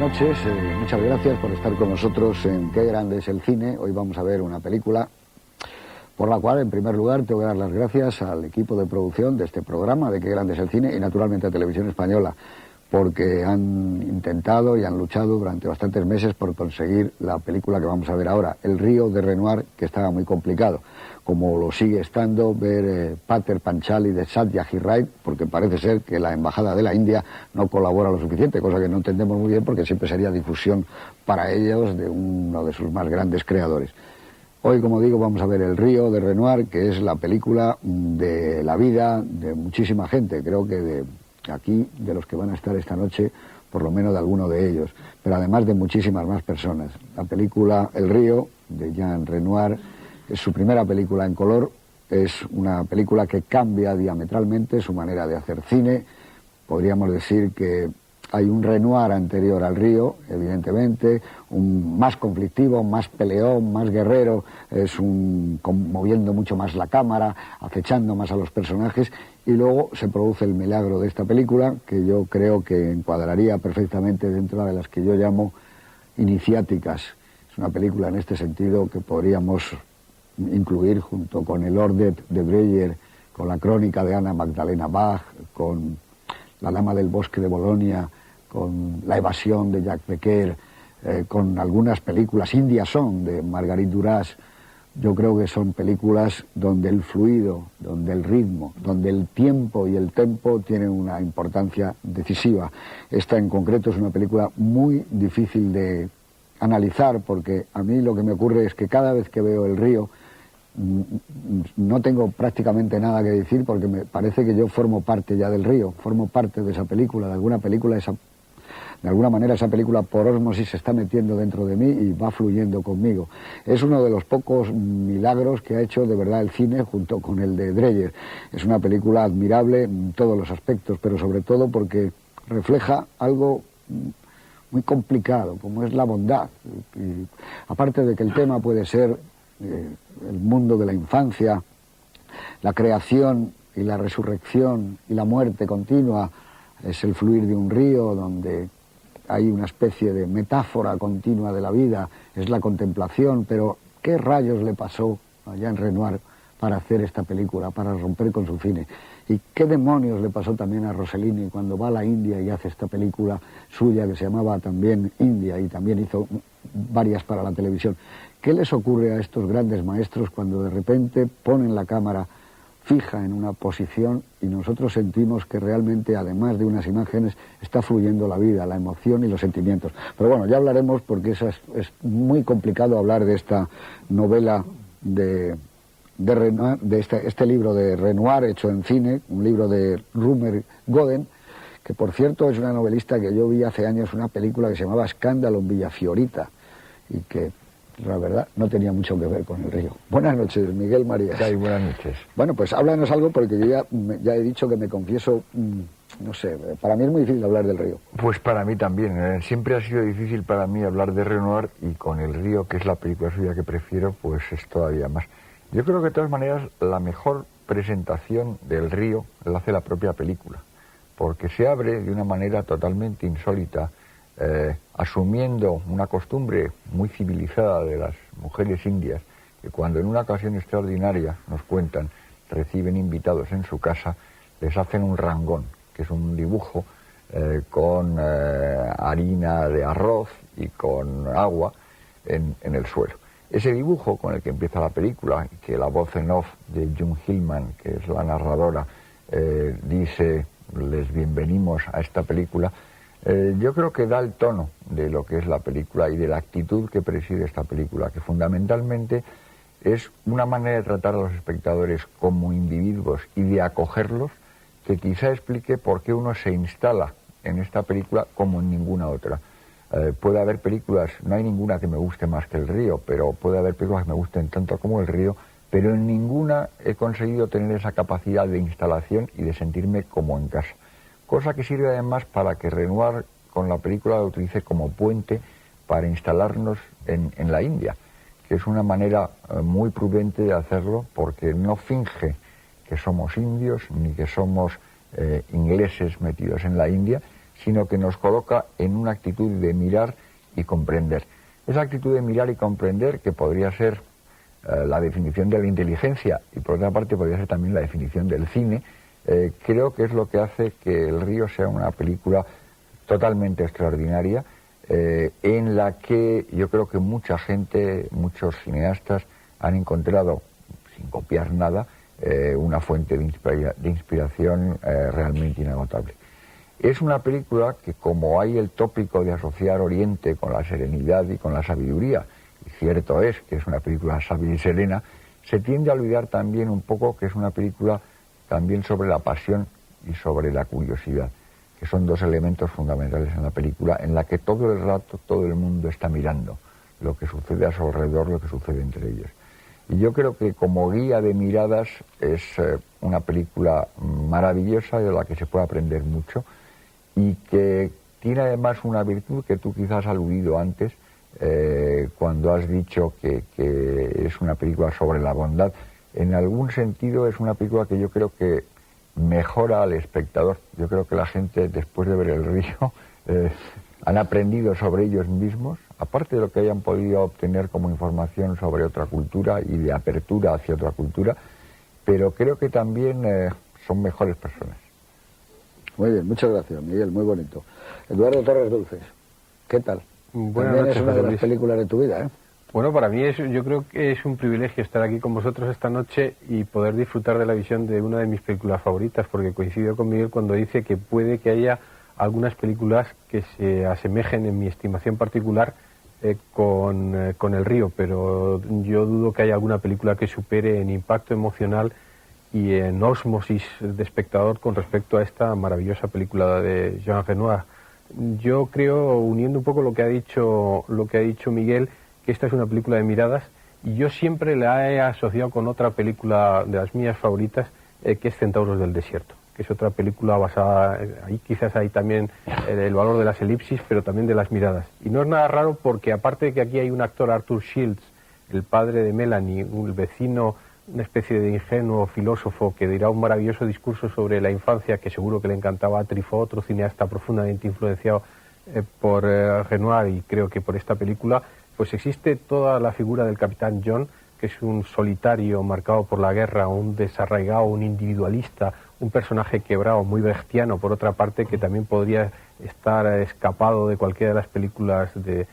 noches, muchas gracias por estar con nosotros en Qué grande es el cine. Hoy vamos a ver una película por la cual, en primer lugar, tengo que dar las gracias al equipo de producción de este programa de Qué grande es el cine y naturalmente a Televisión Española, porque han intentado y han luchado durante bastantes meses por conseguir la película que vamos a ver ahora, El río de Renoir, que estaba muy complicado, como lo sigue estando ver Pater Panchali de Satyajit Ray, porque parece ser que la Embajada de la India no colabora lo suficiente, cosa que no entendemos muy bien porque siempre sería difusión para ellos de uno de sus más grandes creadores. Hoy, como digo, vamos a ver El río de Renoir, que es la película de la vida de muchísima gente, creo que de aquí, de los que van a estar esta noche, por lo menos de alguno de ellos, pero además de muchísimas más personas. La película El río, de Jean Renoir, es su primera película en color, es una película que cambia diametralmente su manera de hacer cine. Podríamos decir que hay un Renoir anterior al río, evidentemente, más conflictivo, más peleón, más guerrero, moviendo mucho más la cámara, acechando más a los personajes, y luego se produce el milagro de esta película, que yo creo que encuadraría perfectamente dentro de las que yo llamo iniciáticas. Es una película en este sentido que podríamos incluir junto con El Ordet de Breyer, con la crónica de Ana Magdalena Bach, con La Dama del Bosque de Bolonia, con La evasión de Jacques Becker, con algunas películas, India Son de Marguerite Duras. Yo creo que son películas donde el fluido, donde el ritmo, donde el tiempo y el tempo tienen una importancia decisiva. Esta en concreto es una película muy difícil de analizar, porque a mí lo que me ocurre es que cada vez que veo El río no tengo prácticamente nada que decir, porque me parece que yo formo parte ya del río, formo parte de esa película, de alguna manera esa película por ósmosis se está metiendo dentro de mí y va fluyendo conmigo. Es uno de los pocos milagros que ha hecho de verdad el cine junto con el de Dreyer. Es una película admirable en todos los aspectos, pero sobre todo porque refleja algo muy complicado, como es la bondad. Y aparte de que el tema puede ser el mundo de la infancia, la creación y la resurrección y la muerte continua, es el fluir de un río donde hay una especie de metáfora continua de la vida, es la contemplación, pero ¿qué rayos le pasó a Jean Renoir para hacer esta película, para romper con su cine? ¿Y qué demonios le pasó también a Rossellini cuando va a la India y hace esta película suya que se llamaba también India y también hizo varias para la televisión? ¿Qué les ocurre a estos grandes maestros cuando de repente ponen la cámara fija en una posición y nosotros sentimos que realmente, además de unas imágenes, está fluyendo la vida, la emoción y los sentimientos? Pero bueno, ya hablaremos, porque es muy complicado hablar de esta novela de Renoir, de este libro de Renoir hecho en cine, un libro de Rumer Goden, que por cierto es una novelista que yo vi hace años una película que se llamaba Escándalo en Villa Fiorita y que la verdad no tenía mucho que ver con El río. Buenas noches, Miguel Marías. Sí, buenas noches. Bueno, pues háblanos algo, porque yo ya he dicho que me confieso, no sé, para mí es muy difícil hablar del río. Pues para mí también, siempre ha sido difícil para mí hablar de Renoir, y con El río, que es la película suya que prefiero, pues es todavía más. Yo creo que de todas maneras la mejor presentación del río la hace la propia película, porque se abre de una manera totalmente insólita, asumiendo una costumbre muy civilizada de las mujeres indias, que cuando en una ocasión extraordinaria, nos cuentan, reciben invitados en su casa, les hacen un rangón, que es un dibujo con harina de arroz y con agua en el suelo. Ese dibujo con el que empieza la película, que la voz en off de June Hillman, que es la narradora, dice, les bienvenimos a esta película, yo creo que da el tono de lo que es la película y de la actitud que preside esta película, que fundamentalmente es una manera de tratar a los espectadores como individuos y de acogerlos, que quizá explique por qué uno se instala en esta película como en ninguna otra. Puede haber películas, no hay ninguna que me guste más que El río, pero puede haber películas que me gusten tanto como El río, pero en ninguna he conseguido tener esa capacidad de instalación y de sentirme como en casa. Cosa que sirve además para que Renoir con la película lo utilice como puente para instalarnos en la India, que es una manera muy prudente de hacerlo, porque no finge que somos indios ni que somos ingleses metidos en la India, sino que nos coloca en una actitud de mirar y comprender. Esa actitud de mirar y comprender, que podría ser la definición de la inteligencia y por otra parte podría ser también la definición del cine, creo que es lo que hace que El Río sea una película totalmente extraordinaria, en la que yo creo que mucha gente, muchos cineastas han encontrado, sin copiar nada, una fuente de inspiración realmente inagotable. Es una película que, como hay el tópico de asociar Oriente con la serenidad y con la sabiduría, y cierto es que es una película sabia y serena, se tiende a olvidar también un poco que es una película también sobre la pasión y sobre la curiosidad, que son dos elementos fundamentales en la película, en la que todo el rato todo el mundo está mirando lo que sucede a su alrededor, lo que sucede entre ellos. Y yo creo que como guía de miradas es una película maravillosa de la que se puede aprender mucho y que tiene además una virtud que tú quizás has aludido antes cuando has dicho que es una película sobre la bondad. En algún sentido es una película que yo creo que mejora al espectador. Yo creo que la gente, después de ver El Río, han aprendido sobre ellos mismos, aparte de lo que hayan podido obtener como información sobre otra cultura y de apertura hacia otra cultura, pero creo que también son mejores personas. Muy bien, muchas gracias, Miguel, muy bonito. Eduardo Torres Dulces, ¿qué tal? Buenas También noches, es una de José las Luis. películas de tu vida, ¿eh? Bueno, para mí yo creo que es un privilegio estar aquí con vosotros esta noche y poder disfrutar de la visión de una de mis películas favoritas, porque coincido con Miguel cuando dice que puede que haya algunas películas que se asemejen en mi estimación particular con El Río, pero yo dudo que haya alguna película que supere en impacto emocional y en ósmosis de espectador con respecto a esta maravillosa película de Jean Renoir. Yo creo, uniendo un poco lo que ha dicho Miguel, que esta es una película de miradas, y yo siempre la he asociado con otra película de las mías favoritas, que es Centauros del Desierto, que es otra película basada, ahí quizás hay también el valor de las elipsis, pero también de las miradas. Y no es nada raro porque, aparte de que aquí hay un actor, Arthur Shields, el padre de Melanie, un vecino, una especie de ingenuo filósofo que dirá un maravilloso discurso sobre la infancia que seguro que le encantaba a Truffaut, otro cineasta profundamente influenciado por Renoir y creo que por esta película, pues existe toda la figura del capitán John, que es un solitario marcado por la guerra, un desarraigado, un individualista, un personaje quebrado, muy brechtiano por otra parte, que también podría estar escapado de cualquiera de las películas de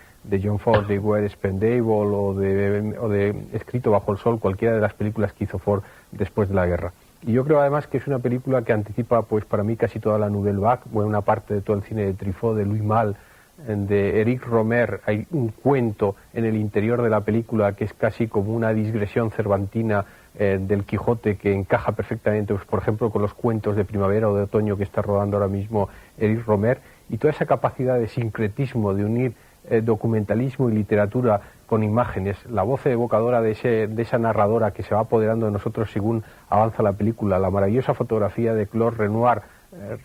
John Ford, de Where Spendable o de Escrito bajo el sol, cualquiera de las películas que hizo Ford después de la guerra. Y yo creo además que es una película que anticipa pues para mí casi toda la Nouvelle Vague, buena parte de todo el cine de Truffaut, de Louis Malle, de Éric Rohmer. Hay un cuento en el interior de la película que es casi como una digresión cervantina del Quijote, que encaja perfectamente, pues, por ejemplo, con los cuentos de primavera o de otoño que está rodando ahora mismo Éric Rohmer, y toda esa capacidad de sincretismo, de unir documentalismo y literatura con imágenes, la voz evocadora de esa narradora que se va apoderando de nosotros según avanza la película, la maravillosa fotografía de Claude Renoir,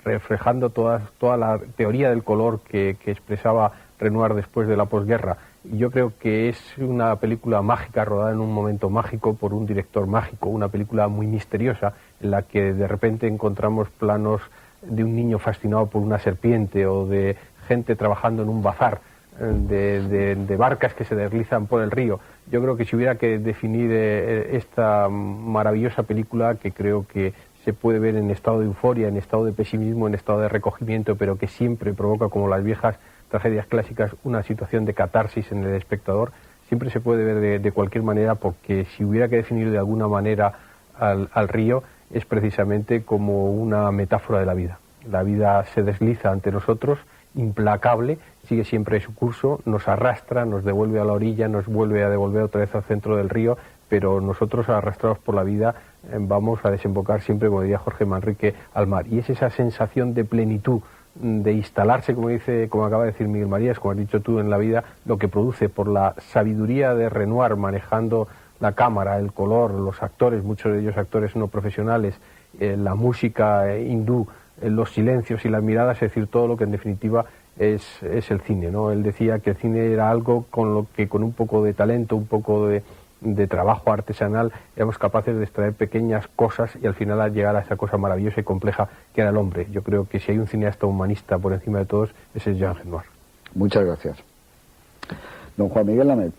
reflejando toda la teoría del color que expresaba Renoir después de la posguerra. Y yo creo que es una película mágica, rodada en un momento mágico por un director mágico, una película muy misteriosa en la que de repente encontramos planos de un niño fascinado por una serpiente o de gente trabajando en un bazar, de barcas que se deslizan por el río. Yo creo que si hubiera que definir esta maravillosa película, que creo que se puede ver en estado de euforia, en estado de pesimismo, en estado de recogimiento, pero que siempre provoca, como las viejas tragedias clásicas, una situación de catarsis en el espectador, siempre se puede ver de cualquier manera, porque si hubiera que definir de alguna manera al río, es precisamente como una metáfora de la vida. La vida se desliza ante nosotros, implacable, sigue siempre su curso, nos arrastra, nos devuelve a la orilla, nos vuelve a devolver otra vez al centro del río, pero nosotros, arrastrados por la vida, vamos a desembocar siempre, como diría Jorge Manrique, al mar. Y es esa sensación de plenitud, de instalarse, como acaba de decir Miguel Marías, como has dicho tú, en la vida, lo que produce por la sabiduría de Renoir manejando la cámara, el color, los actores, muchos de ellos actores no profesionales, la música hindú, los silencios y las miradas, es decir, todo lo que en definitiva es el cine, ¿no? Él decía que el cine era algo con lo que con un poco de talento, un poco de de trabajo artesanal, éramos capaces de extraer pequeñas cosas y al final llegar a esa cosa maravillosa y compleja que era el hombre. Yo creo que si hay un cineasta humanista por encima de todos, ese es Jean Renoir. Muchas gracias. Don Juan Miguel Lamet,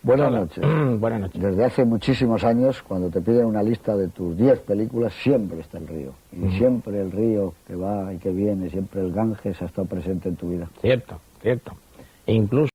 buenas noches. Buenas noches. Desde hace muchísimos años, cuando te piden una lista de tus 10 películas, siempre está el río. Y siempre el río que va y que viene, siempre el Ganges ha estado presente en tu vida. Cierto, cierto. E incluso